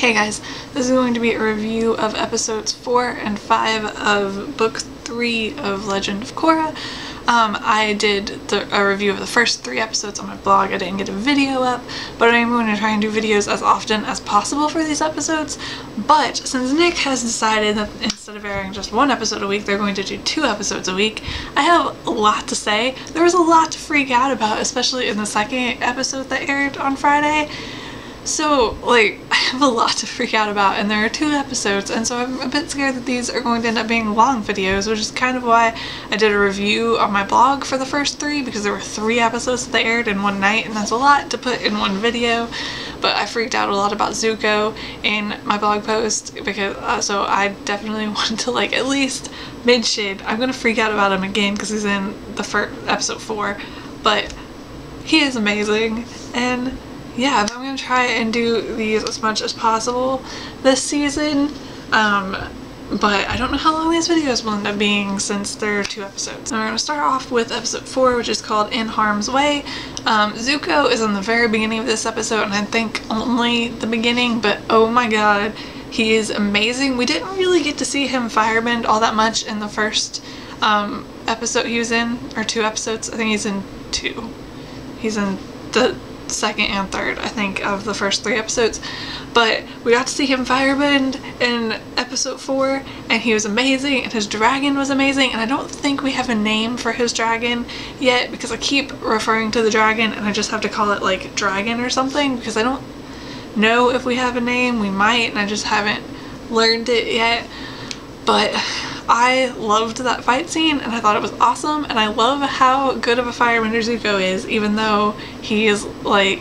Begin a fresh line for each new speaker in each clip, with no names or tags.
Hey guys, this is going to be a review of episodes 4 and 5 of book 3 of Legend of Korra. I did a review of the first 3 episodes on my blog. I didn't get a video up, but I'm going to try and do videos as often as possible for these episodes. But since Nick has decided that instead of airing just 1 episode a week, they're going to do 2 episodes a week, I have a lot to say. There was a lot to freak out about, especially in the second episode that aired on Friday. So, like, I have a lot to freak out about, and there are 2 episodes, and so I'm a bit scared that these are going to end up being long videos, which is kind of why I did a review on my blog for the first 3, because there were 3 episodes that they aired in one night, and that's a lot to put in one video. But I freaked out a lot about Zuko in my blog post, because so I definitely want to, like, at least mid-shade. I'm gonna freak out about him again because he's in the first episode 4, but he is amazing, and yeah, I'm going to try and do these as much as possible this season, but I don't know how long these videos will end up being since there are 2 episodes. So we're going to start off with episode 4, which is called In Harm's Way. Zuko is in the very beginning of this episode, and I think only the beginning, but oh my god, he is amazing. We didn't really get to see him firebend all that much in the first episode he was in, or 2 episodes. I think he's in 2. He's in the second and third, I think, of the first 3 episodes, but we got to see him firebend in episode 4, and he was amazing, and his dragon was amazing, and I don't think we have a name for his dragon yet, because I keep referring to the dragon and I just have to call it like dragon or something, because I don't know if we have a name. We might, and I just haven't learned it yet. But I loved that fight scene, and I thought it was awesome, and I love how good of a firebender Zuko is, even though he is, like,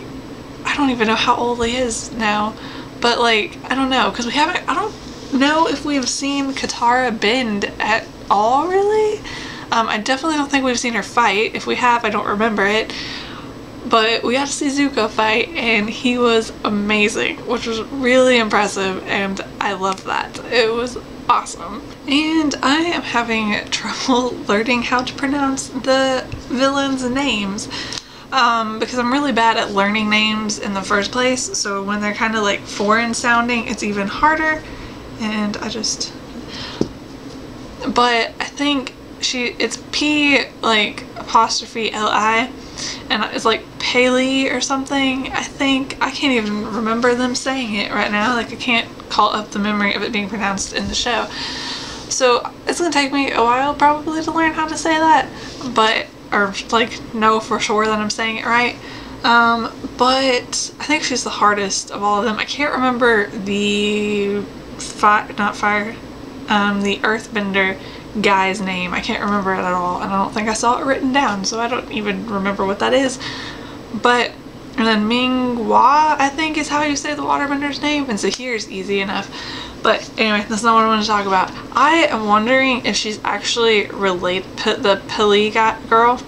I don't even know how old he is now, but, like, I don't know, because I don't know if we've seen Katara bend at all, really. I definitely don't think we've seen her fight. If we have, I don't remember it. But we got to see Zuko fight, and he was amazing, which was really impressive, and I loved that. It was awesome. And I am having trouble learning how to pronounce the villains' names, because I'm really bad at learning names in the first place, so when they're kind of like foreign sounding, it's even harder, and but I think it's P, like, apostrophe L-I, and it's like Paley or something, I think. I can't even remember them saying it right now. Like, I can't call up the memory of it being pronounced in the show. So it's gonna take me a while probably to learn how to say that, but, or like know for sure that I'm saying it right. But I think she's the hardest of all of them. I can't remember the the earthbender guy's name. I can't remember it at all, and I don't think I saw it written down, so I don't even remember what that is. But, and then Ming-Hwa, I think, is how you say the waterbender's name, and Zahir's easy enough. But anyway, that's not what I want to talk about. I am wondering if she's actually related to the Pili girl.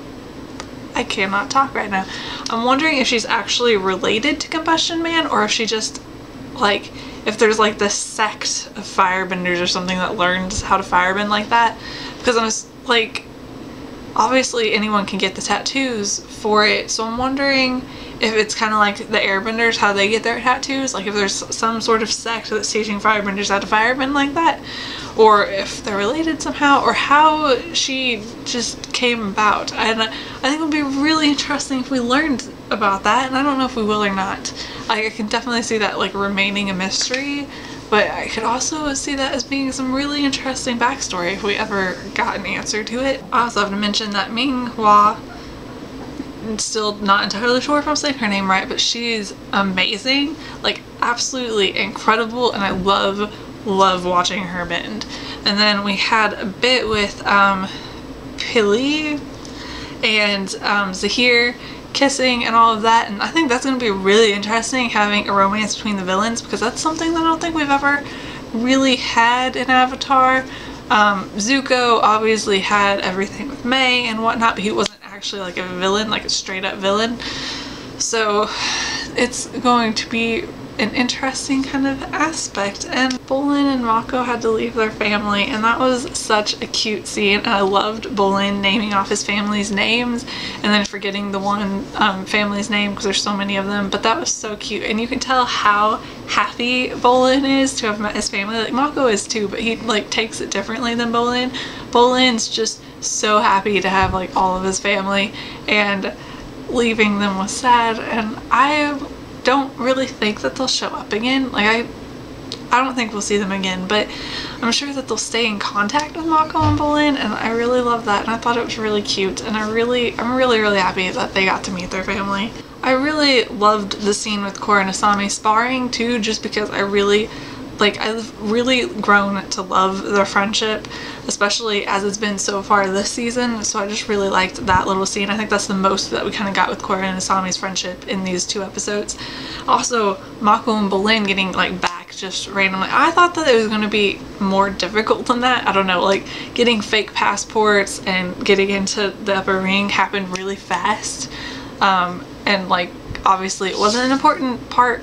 I cannot talk right now. I'm wondering if she's actually related to Combustion Man, or if she just, like, if there's like this sect of firebenders or something that learns how to firebend like that. Because I'm like, obviously anyone can get the tattoos for it, so I'm wondering if it's kind of like the airbenders, how they get their tattoos, like if there's some sort of sect that's teaching firebenders how to firebend like that, or if they're related somehow, or how she just came about. And I think it would be really interesting if we learned about that, and I don't know if we will or not. I can definitely see that, like, remaining a mystery, but I could also see that as being some really interesting backstory if we ever got an answer to it. I also have to mention that Ming-Hwa, I'm still not entirely sure if I'm saying her name right, but she's amazing, like absolutely incredible, and I love watching her bend. And then we had a bit with Pili and Zahir kissing and all of that, and I think that's going to be really interesting, having a romance between the villains, because that's something that I don't think we've ever really had in Avatar. Zuko obviously had everything with May and whatnot, but he wasn't actually like a villain, like a straight up villain. So it's going to be an interesting kind of aspect. And Bolin and Mako had to leave their family, and that was such a cute scene. And I loved Bolin naming off his family's names and then forgetting the one family's name because there's so many of them, but that was so cute. And you can tell how happy Bolin is to have met his family. Like Mako is too, but he like takes it differently than Bolin. Bolin's just so happy to have like all of his family, and leaving them was sad. And I don't really think that they'll show up again. Like I don't think we'll see them again, but I'm sure that they'll stay in contact with Mako and Bolin, and I really love that, and I thought it was really cute, and I'm really happy that they got to meet their family. I really loved the scene with Korra and Asami sparring too, just because I've really grown to love their friendship, especially as it's been so far this season. So I just really liked that little scene. I think that's the most that we kind of got with Korra and Asami's friendship in these 2 episodes. Also, Mako and Bolin getting like back just randomly. I thought that it was going to be more difficult than that. I don't know, like getting fake passports and getting into the upper ring happened really fast. And like obviously it wasn't an important part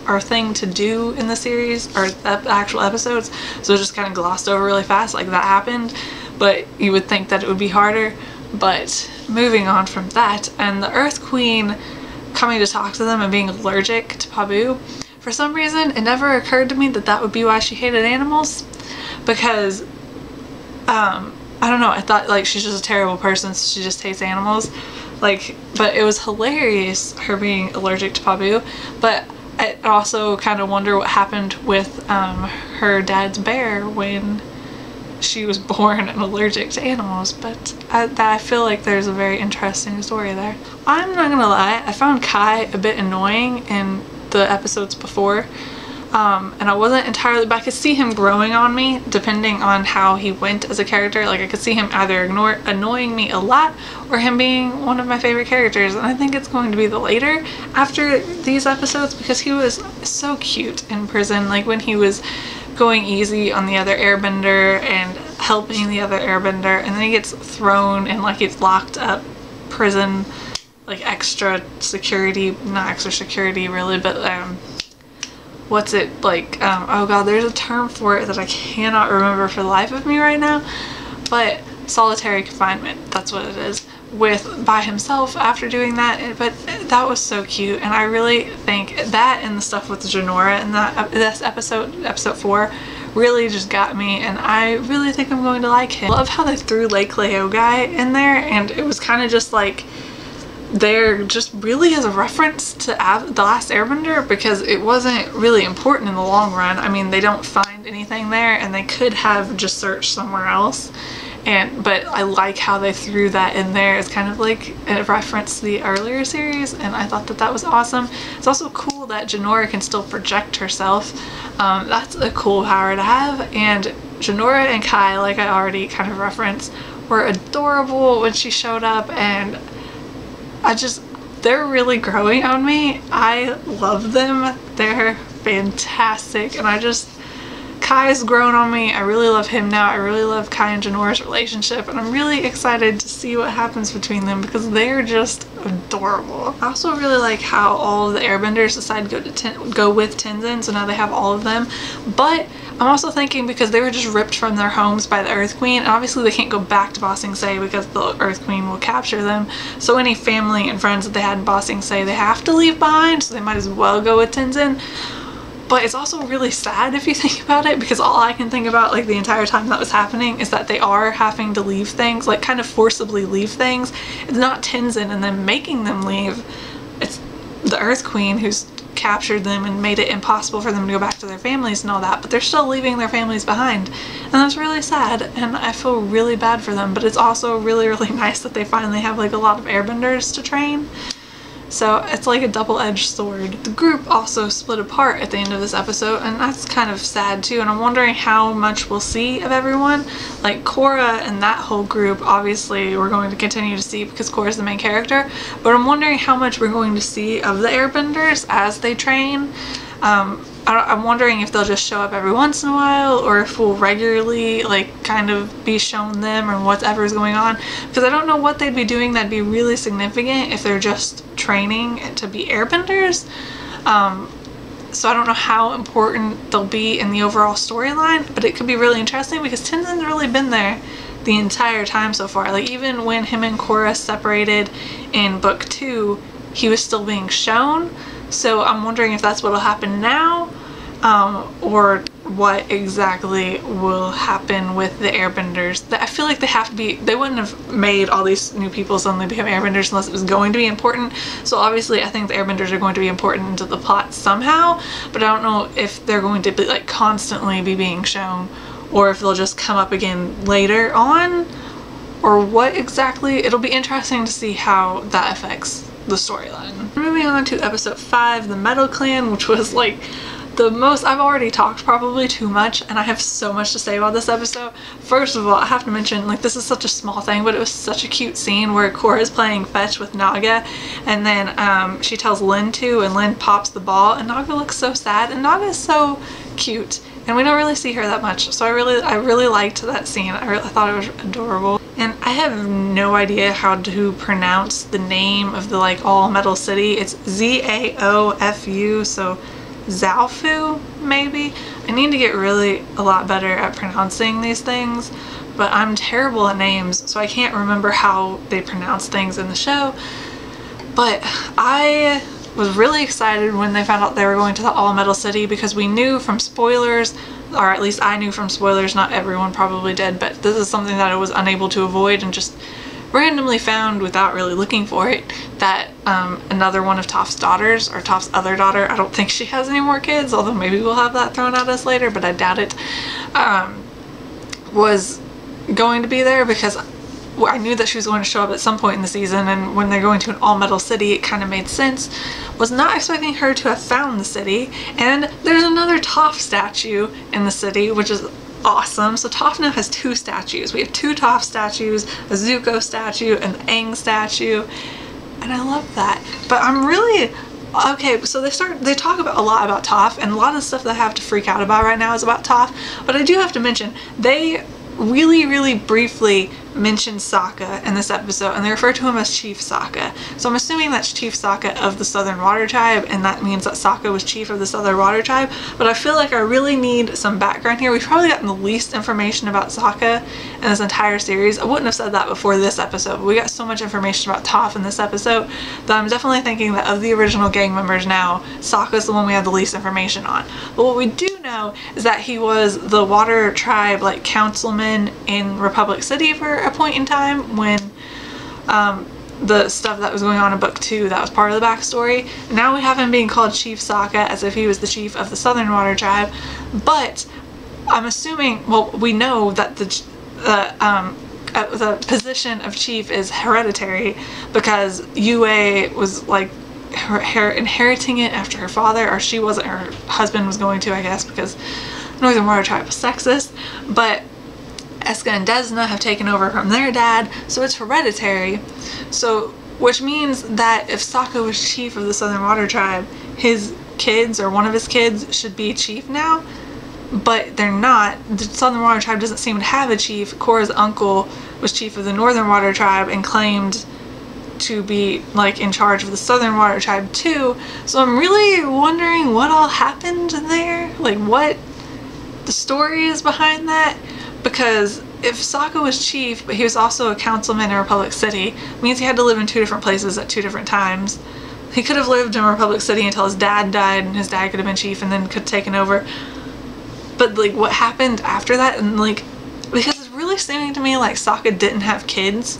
or thing to do in the series or the actual episodes, so it just kind of glossed over really fast. Like that happened, but you would think that it would be harder. But moving on from that, and the Earth Queen coming to talk to them and being allergic to Pabu, for some reason it never occurred to me that that would be why she hated animals, because I don't know, I thought like she's just a terrible person, so she just hates animals. Like, but it was hilarious her being allergic to Pabu. But I also kind of wonder what happened with her dad's bear when she was born and allergic to animals. But I feel like there's a very interesting story there. I'm not gonna lie, I found Kai a bit annoying in the episodes before. And I wasn't entirely, but I could see him growing on me depending on how he went as a character. Like I could see him either annoying me a lot or him being one of my favorite characters, and I think it's going to be the later after these episodes, because he was so cute in prison, like when he was going easy on the other airbender and helping the other airbender, and then he gets thrown in like he's locked up prison, like extra security, not extra security really, but what's it like, oh god, there's a term for it that I cannot remember for the life of me right now, but solitary confinement, that's what it is, by himself after doing that. But that was so cute, and I really think that and the stuff with Jinora in this episode 4 really just got me, and I really think I'm going to like him. I love how they threw Lake Leo guy in there, and it was kind of just like there just really as a reference to The Last Airbender, because it wasn't really important in the long run. I mean, they don't find anything there, and they could have just searched somewhere else. But I like how they threw that in there as kind of like a reference to the earlier series, and I thought that that was awesome. It's also cool that Jinora can still project herself. That's a cool power to have. And Jinora and Kai, like I already kind of referenced, were adorable when she showed up, and they're really growing on me. I love them. They're fantastic, and Kai's grown on me. I really love him now. I really love Kai and Janora's relationship, and I'm really excited to see what happens between them because they're just adorable. I also really like how all of the airbenders decide to go with Tenzin, so now they have all of them. But I'm also thinking, because they were just ripped from their homes by the Earth Queen, and obviously they can't go back to Ba Sing Se because the Earth Queen will capture them, so any family and friends that they had in Ba Sing Se they have to leave behind, so they might as well go with Tenzin. But it's also really sad if you think about it, because all I can think about like the entire time that was happening is that they are having to leave things, like kind of forcibly leave things. It's not Tenzin and then making them leave. It's the Earth Queen who's captured them and made it impossible for them to go back to their families and all that, but they're still leaving their families behind, and that's really sad, and I feel really bad for them. But it's also really, really nice that they finally have like a lot of airbenders to train. So it's like a double-edged sword. The group also split apart at the end of this episode, and that's kind of sad too, and I'm wondering how much we'll see of everyone. Like Korra and that whole group, obviously we're going to continue to see because Korra's the main character, but I'm wondering how much we're going to see of the airbenders as they train. I'm wondering if they'll just show up every once in a while, or if we'll regularly like kind of be shown them or whatever's going on, because I don't know what they'd be doing that'd be really significant if they're just training to be airbenders. so I don't know how important they'll be in the overall storyline, but it could be really interesting because Tenzin's really been there the entire time so far. Like, even when him and Korra separated in book 2, he was still being shown. So I'm wondering if that's what'll happen now, or what exactly will happen with the airbenders. I feel like they wouldn't have made all these new people suddenly become airbenders unless it was going to be important. So obviously I think the airbenders are going to be important into the plot somehow, but I don't know if they're going to be like constantly be being shown, or if they'll just come up again later on, or what exactly. It'll be interesting to see how that affects the storyline. Moving on to episode 5, the Metal Clan, which was like the most, I've already talked probably too much, and I have so much to say about this episode. First of all, I have to mention, like, this is such a small thing, but it was such a cute scene where Korra is playing fetch with Naga, and then she tells Lin to, and Lin pops the ball, and Naga looks so sad, and Naga is so cute, and we don't really see her that much, so I really liked that scene. I thought it was adorable. And I have no idea how to pronounce the name of the, like, all metal city. It's Zaofu, so Zaofu, maybe? I need to get really a lot better at pronouncing these things, but I'm terrible at names, so I can't remember how they pronounce things in the show. But I was really excited when they found out they were going to the all metal city, because we knew from spoilers, or at least I knew from spoilers, not everyone probably did, but this is something that I was unable to avoid and just randomly found without really looking for it, that another one of Toph's daughters, or Toph's other daughter, I don't think she has any more kids, although maybe we'll have that thrown at us later, but I doubt it, was going to be there, because I knew that she was going to show up at some point in the season, and when they're going to an all-metal city, it kind of made sense. Was not expecting her to have found the city, and there's another Toph statue in the city, which is awesome. So Toph now has 2 statues. We have 2 Toph statues, a Zuko statue, and the Aang statue, and I love that. But I'm really okay. So they talk about a lot about Toph, and a lot of the stuff that I have to freak out about right now is about Toph. But I do have to mention, they really briefly mentioned Sokka in this episode, and they refer to him as Chief Sokka. So I'm assuming that's Chief Sokka of the Southern Water Tribe, and that means that Sokka was chief of the Southern Water Tribe. But I feel like I really need some background here. We've probably gotten the least information about Sokka in this entire series. I wouldn't have said that before this episode, but we got so much information about Toph in this episode that I'm definitely thinking that of the original gang members now, Sokka's the one we have the least information on. But what we do know is that he was the Water Tribe, like, councilman in Republic City for a point in time when the stuff that was going on in book 2, that was part of the backstory. Now we have him being called Chief Sokka, as if he was the chief of the Southern Water Tribe, but I'm assuming, well, we know that the position of chief is hereditary, because Yue was like inheriting it after her father, or she wasn't, her husband was going to, I guess, because Northern Water Tribe was sexist, but Eska and Desna have taken over from their dad, so it's hereditary. So, which means that if Sokka was chief of the Southern Water Tribe, his kids, or one of his kids, should be chief now, but they're not. The Southern Water Tribe doesn't seem to have a chief. Korra's uncle was chief of the Northern Water Tribe and claimed to be, like, in charge of the Southern Water Tribe too, so I'm really wondering what all happened there, like what the story is behind that. Because if Sokka was chief, but he was also a councilman in Republic City, it means he had to live in 2 different places at 2 different times. He could have lived in Republic City until his dad died, and his dad could have been chief and then could have taken over. But, like, what happened after that? And, like, because it's really seeming to me like Sokka didn't have kids,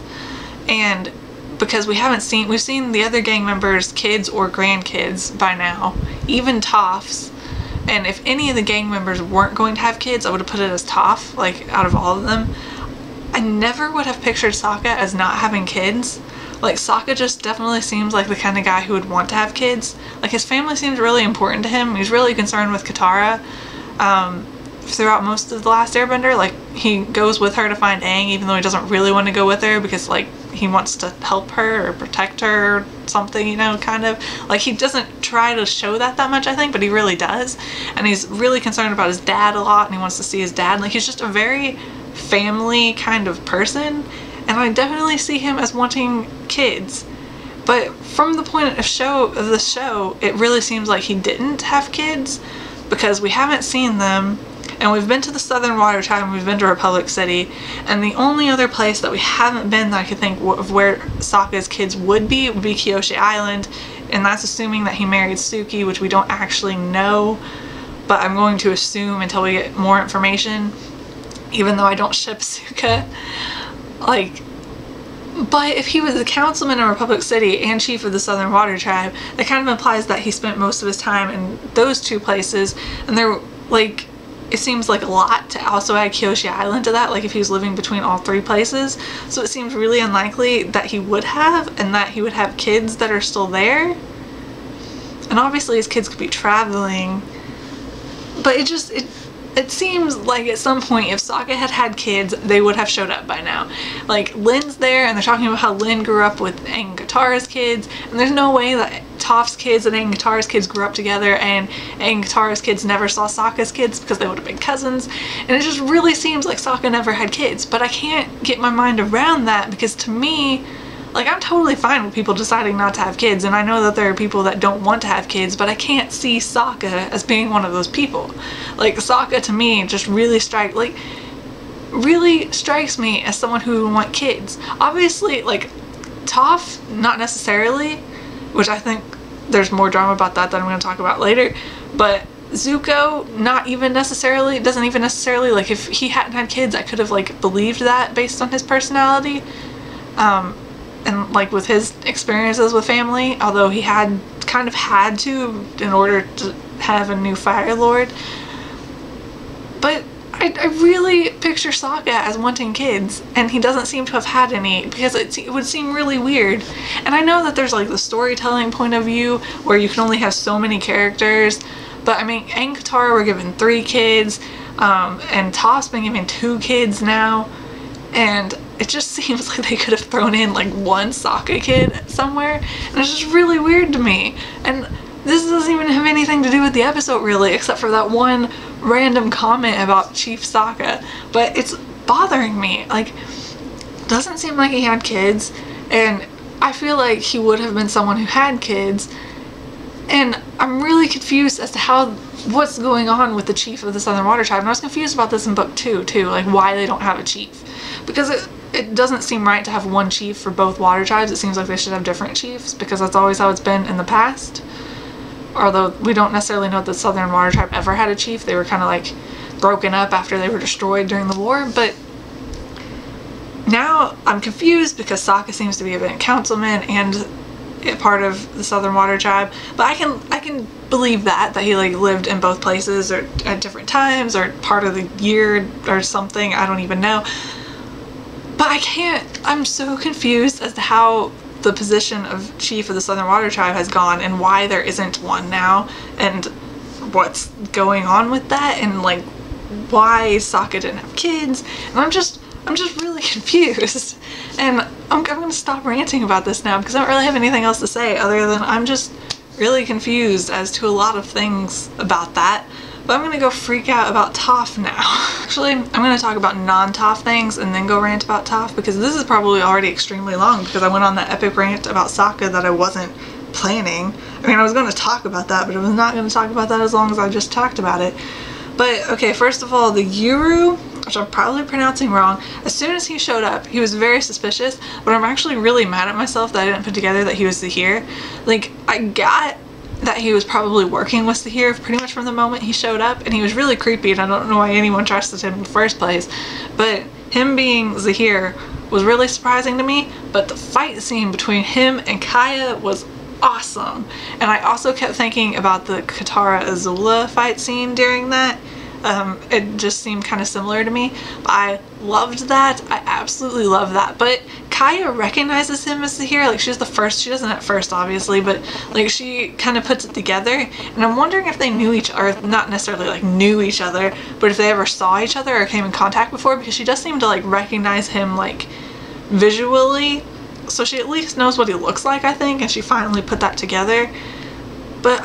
and because we've seen the other gang members' kids or grandkids by now, even Toph's. And if any of the gang members weren't going to have kids, I would have put it as Toph, like, out of all of them. I never would have pictured Sokka as not having kids. Like, Sokka just definitely seems like the kind of guy who would want to have kids. Like, his family seems really important to him. He's really concerned with Katara throughout most of The Last Airbender. Like, he goes with her to find Aang, even though he doesn't really want to go with her, because, like, he wants to help her or protect her or something, you know, kind of. Like, he doesn't try to show that much, I think, but he really does. And he's really concerned about his dad a lot, and he wants to see his dad. Like, he's just a very family kind of person, and I definitely see him as wanting kids. But from the point of the show, it really seems like he didn't have kids, because we haven't seen them, and we've been to the Southern Water Tribe, and we've been to Republic City, and the only other place that we haven't been that I could think of where Sokka's kids would be Kyoshi Island, and that's assuming that he married Suki, which we don't actually know, but I'm going to assume until we get more information, even though I don't ship Sokka. Like, but if he was a councilman in Republic City and chief of the Southern Water Tribe, that kind of implies that he spent most of his time in those two places, and they're like, it seems like a lot to also add Kyoshi Island to that, like if he was living between all three places. So it seems really unlikely that he would have, and that he would have kids that are still there. And obviously his kids could be traveling, but it seems like at some point if Sokka had had kids, they would have showed up by now. Like, Lin's there, and they're talking about how Lin grew up with Aang Katara's kids, and there's no way that Toph's kids and Aang Katara's kids grew up together, and Aang Katara's kids never saw Sokka's kids because they would have been cousins, and it just really seems like Sokka never had kids. But I can't get my mind around that, because to me, like, I'm totally fine with people deciding not to have kids, and I know that there are people that don't want to have kids, but I can't see Sokka as being one of those people. Like, Sokka to me just really strikes me as someone who would want kids. Obviously, like, Toph, not necessarily, which I think there's more drama about that I'm going to talk about later, but Zuko, not even necessarily, doesn't even necessarily, like, if he hadn't had kids, I could have, like, believed that based on his personality. And like with his experiences with family, although he had kind of had to in order to have a new Fire Lord. But I really picture Sokka as wanting kids, and he doesn't seem to have had any, because it would seem really weird. And I know that there's like the storytelling point of view where you can only have so many characters, but I mean, Aang and Katara were given 3 kids, and Toph's been given 2 kids now, and it just seems like they could have thrown in like one Sokka kid somewhere, and it's just really weird to me. And this doesn't even have anything to do with the episode really, except for that one random comment about Chief Sokka, but it's bothering me. Like, doesn't seem like he had kids, and I feel like he would have been someone who had kids, and I'm really confused as to what's going on with the chief of the Southern Water Tribe. And I was confused about this in book 2 too, like why they don't have a chief, because it doesn't seem right to have one chief for both water tribes. It seems like they should have different chiefs, because that's always how it's been in the past. Although we don't necessarily know that the Southern Water Tribe ever had a chief. They were kind of like broken up after they were destroyed during the war. But now I'm confused because Sokka seems to be a councilman and a part of the Southern Water Tribe. But I can believe that he like lived in both places or at different times or part of the year or something. I don't even know. But I'm so confused as to how the position of chief of the Southern Water Tribe has gone, and why there isn't one now, and what's going on with that, and like why Sokka didn't have kids. And I'm just really confused. And I'm gonna stop ranting about this now, because I don't really have anything else to say other than I'm just really confused as to a lot of things about that. But I'm gonna go freak out about Toph now. Actually, I'm gonna talk about non-Toph things and then go rant about Toph, because this is probably already extremely long, because I went on that epic rant about Sokka that I wasn't planning. I mean, I was gonna talk about that, but I was not gonna talk about that as long as I just talked about it. But okay, first of all, the Yuru, which I'm probably pronouncing wrong, as soon as he showed up, he was very suspicious, but I'm actually really mad at myself that I didn't put together that he was Zahir. Like, I got that he was probably working with Zahir pretty much from the moment he showed up, and he was really creepy, and I don't know why anyone trusted him in the first place, but him being Zahir was really surprising to me. But the fight scene between him and Kaya was awesome, and I also kept thinking about the Katara Azula fight scene during that. It just seemed kind of similar to me. I loved that. I absolutely love that. But Kaya recognizes him as Zahir. Like, she's the first. She doesn't at first, obviously, but like she kind of puts it together. And I'm wondering if they knew each other, not necessarily like knew each other, but if they ever saw each other or came in contact before, because she does seem to like recognize him like visually. So she at least knows what he looks like, I think, and she finally put that together. But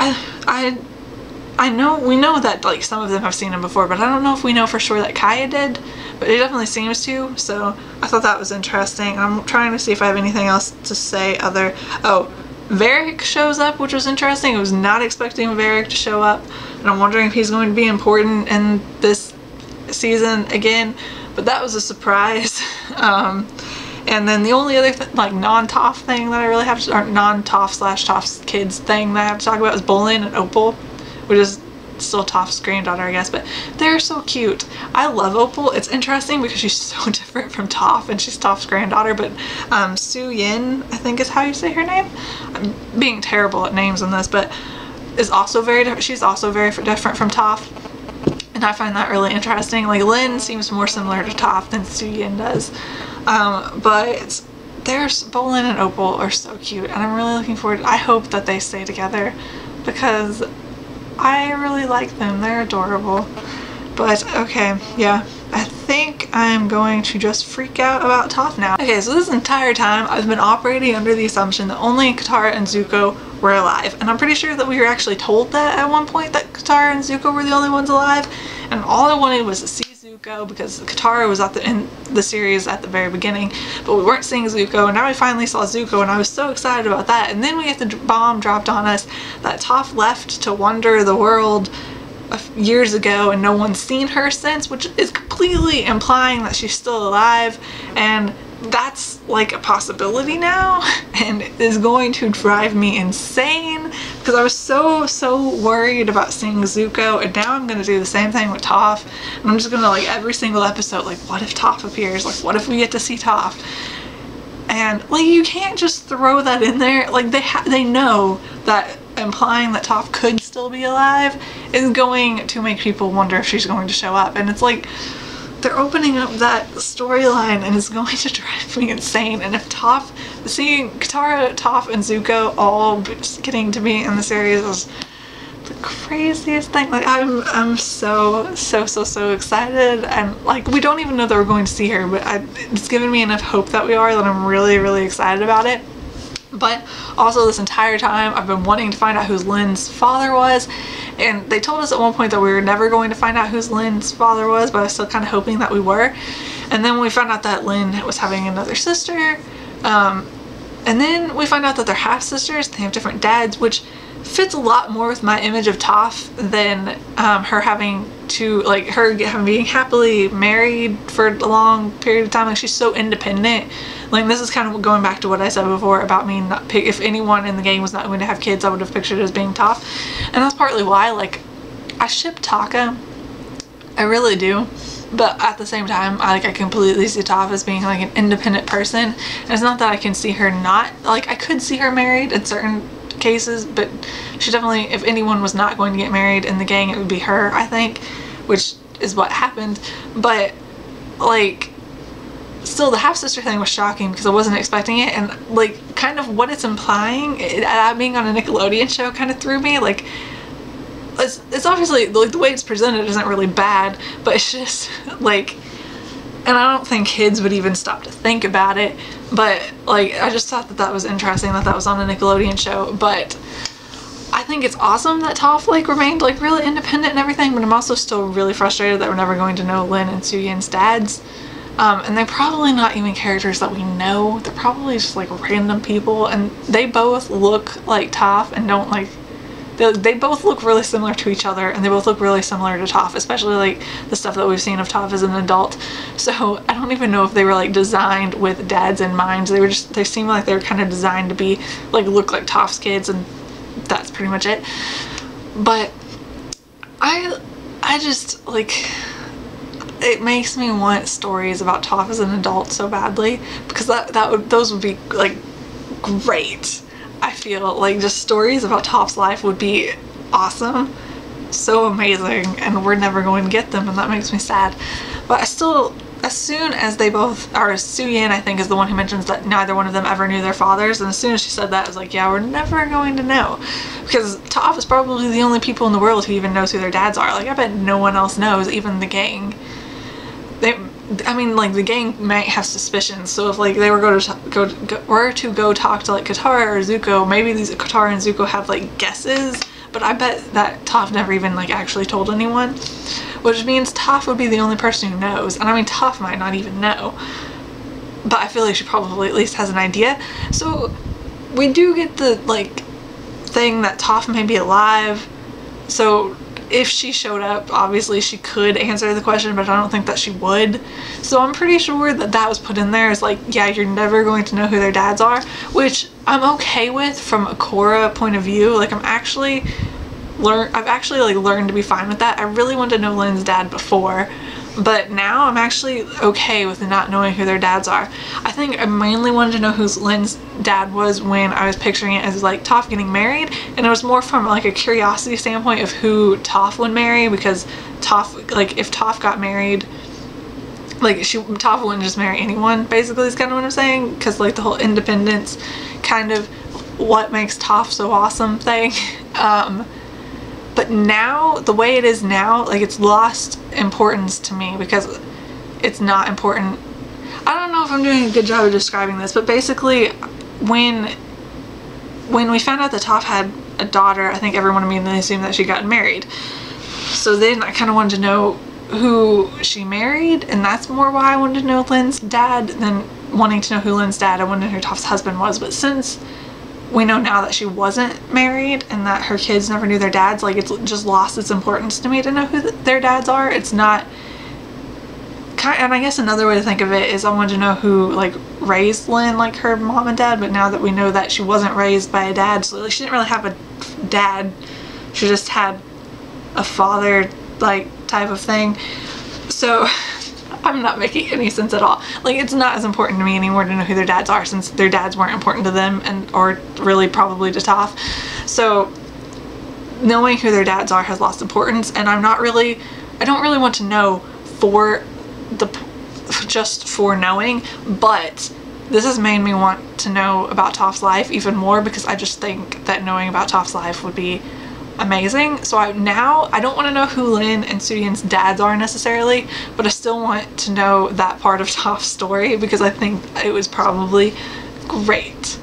we know that like some of them have seen him before, but I don't know if we know for sure that Kaya did, but it definitely seems to, so I thought that was interesting. I'm trying to see if I have anything else to say other, oh, Varric shows up, which was interesting. I was not expecting Varric to show up, and I'm wondering if he's going to be important in this season again, but that was a surprise. And then the only other like non-Toph thing that I really have to, or non-Toph / Toph's kids thing that I have to talk about is Bolin and Opal, which is still Toph's granddaughter, I guess, but they're so cute. I love Opal. It's interesting because she's so different from Toph, and she's Toph's granddaughter, but Su Yin, I think is how you say her name. I'm being terrible at names in this, but is also very different. She's also very different from Toph, and I find that really interesting. Like, Lin seems more similar to Toph than Su Yin does. But Bolin and Opal are so cute, and I'm really looking forward. I hope that they stay together because I really like them. They're adorable. But okay, yeah, I think I'm going to just freak out about Toph now. Okay, so this entire time I've been operating under the assumption that only Katara and Zuko were alive, and I'm pretty sure that we were actually told that at one point, that Katara and Zuko were the only ones alive, and all I wanted was to see Zuko because Katara was in the series at the very beginning, but we weren't seeing Zuko, and now we finally saw Zuko, and I was so excited about that. And then we get the bomb dropped on us that Toph left to wander the world years ago and no one's seen her since, which is completely implying that she's still alive, and that's like a possibility now, and is going to drive me insane because I was so worried about seeing Zuko, and now I'm gonna do the same thing with Toph, and I'm just gonna, like, every single episode, like, what if Toph appears? Like, what if we get to see Toph? And like, you can't just throw that in there. Like, they know that implying that Toph could still be alive is going to make people wonder if she's going to show up, and it's like, they're opening up that storyline and it's going to drive me insane. And if seeing Katara, Toph, and Zuko all getting to be in the series is the craziest thing. Like, I'm so excited, and like, we don't even know that we're going to see her, but it's given me enough hope that we are, that I'm really excited about it. But also, this entire time I've been wanting to find out who Lin's father was, and they told us at one point that we were never going to find out who Lin's father was, but I was still kind of hoping that we were. And then we found out that Lin was having another sister, and then we find out that they're half sisters, they have different dads, which fits a lot more with my image of Toph than her having to, like, her being happily married for a long period of time. Like, she's so independent. Like, this is kind of going back to what I said before about me not if anyone in the game was not going to have kids, I would have pictured it as being Toph. And that's partly why, like, I ship Taka. I really do. But at the same time, I completely see Toph as being, like, an independent person. And it's not that I can see her not, like, I could see her married in certain cases, but she definitely, if anyone was not going to get married in the gang, it would be her, I think, which is what happened. But, like, still, the half-sister thing was shocking because I wasn't expecting it, and, like, kind of what it's implying, being on a Nickelodeon show kind of threw me. Like, it's obviously, like, the way it's presented isn't really bad, but it's just, like, and I don't think kids would even stop to think about it, but, like, I just thought that was interesting that was on a Nickelodeon show. But I think it's awesome that Toph, like, remained, like, really independent and everything, but I'm also still really frustrated that we're never going to know Lin and Su Yin's dads. And they're probably not even characters that we know. They're probably just, like, random people, and they both look like Toph and don't, like, they both look really similar to each other, and they both look really similar to Toph, especially, like, the stuff that we've seen of Toph as an adult. So I don't even know if they were, like, designed with dads in mind. They seem like they were kind of designed to be, like, look like Toph's kids, and that's pretty much it. But I just, like, it makes me want stories about Toph as an adult so badly, because those would be, like, great. I feel like just stories about Toph's life would be awesome, so amazing, and we're never going to get them, and that makes me sad. But I still, as soon as they both, or Su Yin, I think, is the one who mentions that neither one of them ever knew their fathers, and as soon as she said that, I was like, yeah, we're never going to know, because Toph is probably the only people in the world who even knows who their dads are. Like, I bet no one else knows, even the gang. I mean, like, the gang might have suspicions, so if, like, they were to go talk to, like, Katara or Zuko, maybe these Katara and Zuko have, like, guesses but I bet that Toph never even like actually told anyone, which means Toph would be the only person who knows. And I mean, Toph might not even know, but I feel like she probably at least has an idea. So we do get the like thing that Toph may be alive, so if she showed up, obviously she could answer the question, but I don't think that she would. So I'm pretty sure that that was put in there as like, yeah, you're never going to know who their dads are, which I'm okay with from a Korra point of view. Like I've actually like learned to be fine with that. I really wanted to know Lynn's dad before, but now I'm actually okay with not knowing who their dads are. I think I mainly wanted to know who Lynn's dad was when I was picturing it as like Toph getting married, and it was more from like a curiosity standpoint of who Toph would marry, because Toph, like if Toph got married, like Toph wouldn't just marry anyone, basically is kind of what I'm saying, because like the whole independence kind of what makes Toph so awesome thing. But now, the way it is now, like it's lost importance to me because it's not important. I don't know if I'm doing a good job of describing this, but basically when we found out that Toph had a daughter, I think everyone immediately assumed that she got married. So then I kind of wanted to know who she married, and that's more why I wanted to know Lynn's dad than wanting to know who Lynn's dad. I wanted to know who Toph's husband was, but since we know now that she wasn't married and that her kids never knew their dads, like it's just lost its importance to me to know who their dads are. It's not and I guess another way to think of it is I wanted to know who like raised Lynn, like her mom and dad, but now that we know that she wasn't raised by a dad, so like, she didn't really have a dad, she just had a father like type of thing. So I'm not making any sense at all. Like it's not as important to me anymore to know who their dads are, since their dads weren't important to them and or really probably to Toph. So knowing who their dads are has lost importance, and I don't really want to know just for knowing, but this has made me want to know about Toph's life even more, because I just think that knowing about Toph's life would be amazing. So now I don't want to know who Lynn and Sudian's dads are necessarily, but I still want to know that part of Toph's story because I think it was probably great.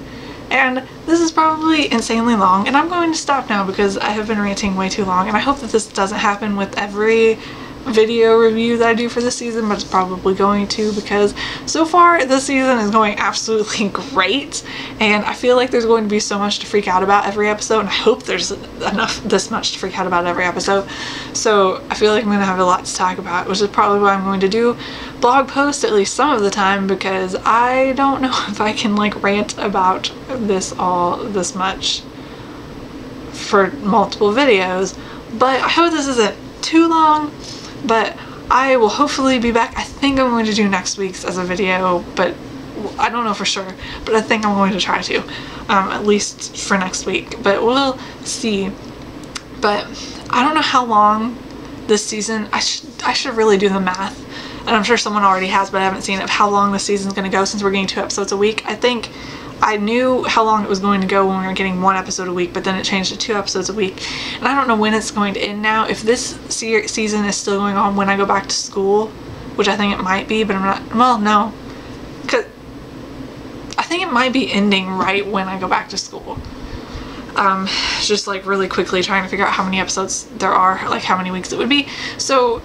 And this is probably insanely long, and I'm going to stop now because I have been ranting way too long, and I hope that this doesn't happen with every video review that I do for this season, but it's probably going to, because so far this season is going absolutely great, and I feel like there's going to be so much to freak out about every episode, and I hope there's this much to freak out about every episode. So I feel like I'm going to have a lot to talk about, which is probably why I'm going to do blog posts at least some of the time, because I don't know if I can like rant about this much for multiple videos. But I hope this isn't too long. But I will hopefully be back. I think I'm going to do next week's as a video, but I don't know for sure. But I think I'm going to try to, at least for next week. But we'll see. But I don't know how long this season, I should really do the math. And I'm sure someone already has, but I haven't seen it, of how long this season's going to go since we're getting 2 episodes a week. I think I knew how long it was going to go when we were getting 1 episode a week, but then it changed to 2 episodes a week. And I don't know when it's going to end now. If this season is still going on when I go back to school, which I think it might be, but I'm not, well, no. Because I think it might be ending right when I go back to school. Just like really quickly trying to figure out how many episodes there are, like how many weeks it would be. So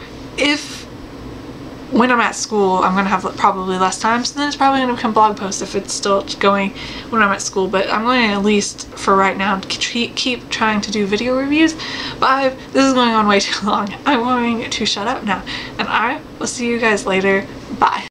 when I'm at school, I'm going to have probably less time, so then it's probably going to become blog posts if it's still going when I'm at school. But I'm going to, at least for right now, keep trying to do video reviews. But this is going on way too long. I'm going to shut up now, and I will see you guys later. Bye.